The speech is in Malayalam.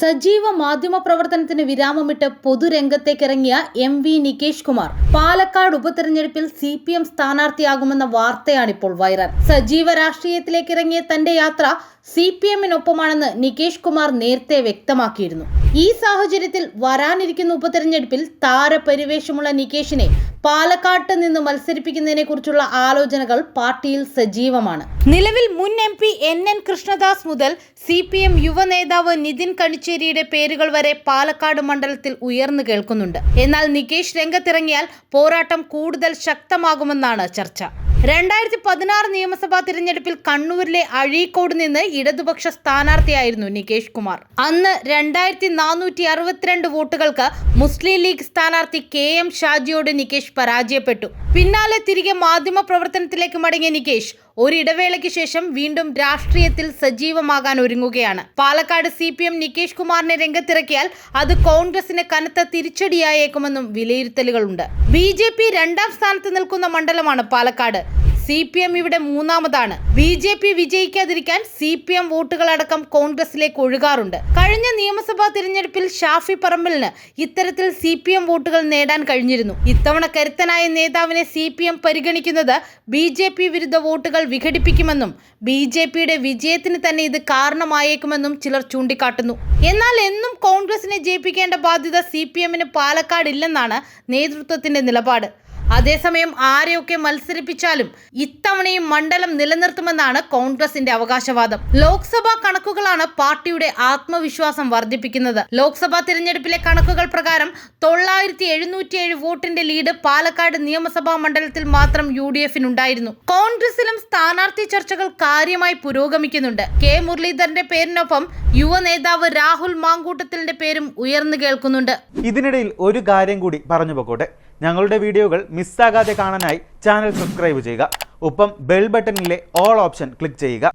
സജീവ മാധ്യമ പ്രവർത്തനത്തിന് വിരാമമിട്ട് പൊതുരംഗത്തേക്കിറങ്ങിയ MV നികേഷ് കുമാർ പാലക്കാട് ഉപതെരഞ്ഞെടുപ്പിൽ CPM സ്ഥാനാർത്ഥിയാകുമെന്ന വാർത്തയാണിപ്പോൾ വൈറൽ. സജീവ രാഷ്ട്രീയത്തിലേക്കിറങ്ങിയ തന്റെ യാത്ര CPM-നൊപ്പമാണെന്ന് നികേഷ് കുമാർ നേരത്തെ വ്യക്തമാക്കിയിരുന്നു. ഈ സാഹചര്യത്തിൽ വരാനിരിക്കുന്ന ഉപതെരഞ്ഞെടുപ്പിൽ താരപരിവേഷമുള്ള നികേഷിനെ പാലക്കാട്ട് നിന്ന് മത്സരിപ്പിക്കുന്നതിനെ കുറിച്ചുള്ള ആലോചനകൾ പാർട്ടിയിൽ സജീവമാണ്. നിലവിൽ മുൻ MP NN കൃഷ്ണദാസ് മുതൽ CPM യുവനേതാവ് നിതിൻ കണിച്ചേരിയുടെ പേരുകൾ വരെ പാലക്കാട് മണ്ഡലത്തിൽ ഉയർന്നു കേൾക്കുന്നുണ്ട്. എന്നാൽ നികേഷ് രംഗത്തിറങ്ങിയാൽ പോരാട്ടം കൂടുതൽ ശക്തമാകുമെന്നാണ് ചർച്ച. 2016 നിയമസഭാ തിരഞ്ഞെടുപ്പിൽ കണ്ണൂരിലെ അഴീക്കോട് നിന്ന് ഇടതുപക്ഷ സ്ഥാനാർത്ഥിയായിരുന്നു നികേഷ് കുമാർ. അന്ന് 2462 വോട്ടുകൾക്ക് മുസ്ലിം ലീഗ് സ്ഥാനാർത്ഥി KM ഷാജിയോട് നികേഷ് പരാജയപ്പെട്ടു. പിന്നാലെ തിരികെ മാധ്യമ പ്രവർത്തനത്തിലേക്ക് മടങ്ങിയ നികേഷ് ഒരിടവേളയ്ക്ക് ശേഷം വീണ്ടും രാഷ്ട്രീയത്തിൽ സജീവമാകാൻ ഒരുങ്ങുകയാണ്. പാലക്കാട് CPM നികേഷ് കുമാറിനെ രംഗത്തിറക്കിയാൽ അത് കോൺഗ്രസിന് കനത്ത തിരിച്ചടിയായേക്കുമെന്നും വിലയിരുത്തലുകളുണ്ട്. BJP 2ാം സ്ഥാനത്ത് നിൽക്കുന്ന മണ്ഡലമാണ് പാലക്കാട്. CPM ഇവിടെ 3ാമതാണ്. BJP വിജയിക്കാതിരിക്കാൻ CPM വോട്ടുകളടക്കം കോൺഗ്രസിലേക്ക് ഒഴുകാറുണ്ട്. കഴിഞ്ഞ നിയമസഭാ തിരഞ്ഞെടുപ്പിൽ ഷാഫി പറമ്പലിന് ഇത്തരത്തിൽ CPM വോട്ടുകൾ നേടാൻ കഴിഞ്ഞിരുന്നു. ഇത്തവണ കരുത്തനായ നേതാവിനെ CPM പരിഗണിക്കുന്നത് BJP വിരുദ്ധ വോട്ടുകൾ വിഘടിപ്പിക്കുമെന്നും BJPയുടെ വിജയത്തിന് തന്നെ ഇത് കാരണമായേക്കുമെന്നും ചിലർ ചൂണ്ടിക്കാട്ടുന്നു. എന്നാൽ എന്നും കോൺഗ്രസിനെ ജയിപ്പിക്കേണ്ട ബാധ്യത CPM-ന് പാലക്കാടില്ലെന്നാണ് നേതൃത്വത്തിന്റെ നിലപാട്. അതേസമയം ആരെയൊക്കെ മത്സരിപ്പിച്ചാലും ഇത്തവണയും മണ്ഡലം നിലനിർത്തുമെന്നാണ് കോൺഗ്രസിന്റെ അവകാശവാദം. ലോക്സഭാ കണക്കുകളാണ് പാർട്ടിയുടെ ആത്മവിശ്വാസം വർദ്ധിപ്പിക്കുന്നത്. ലോക്സഭാ തിരഞ്ഞെടുപ്പിലെ കണക്കുകൾ പ്രകാരം 9707 വോട്ടിന്റെ ലീഡ് പാലക്കാട് നിയമസഭാ മണ്ഡലത്തിൽ മാത്രം UDF-നുണ്ടായിരുന്നു. കോൺഗ്രസിലും സ്ഥാനാർത്ഥി ചർച്ചകൾ കാര്യമായി പുരോഗമിക്കുന്നുണ്ട്. K മുരളീധരന്റെ പേരിനൊപ്പം യുവനേതാവ് രാഹുൽ മാങ്കൂട്ടത്തിലിന്റെ പേരും ഉയർന്നു കേൾക്കുന്നുണ്ട്. ഇതിനിടയിൽ ഒരു കാര്യം കൂടി പറഞ്ഞു പോകട്ടെ. ഞങ്ങളുടെ വീഡിയോകൾ മിസ്സാകാതെ കാണാനായി ചാനൽ സബ്സ്ക്രൈബ് ചെയ്യുക. ഒപ്പം ബെൽ ബട്ടണിലെ ഓൾ ഓപ്ഷൻ ക്ലിക്ക് ചെയ്യുക.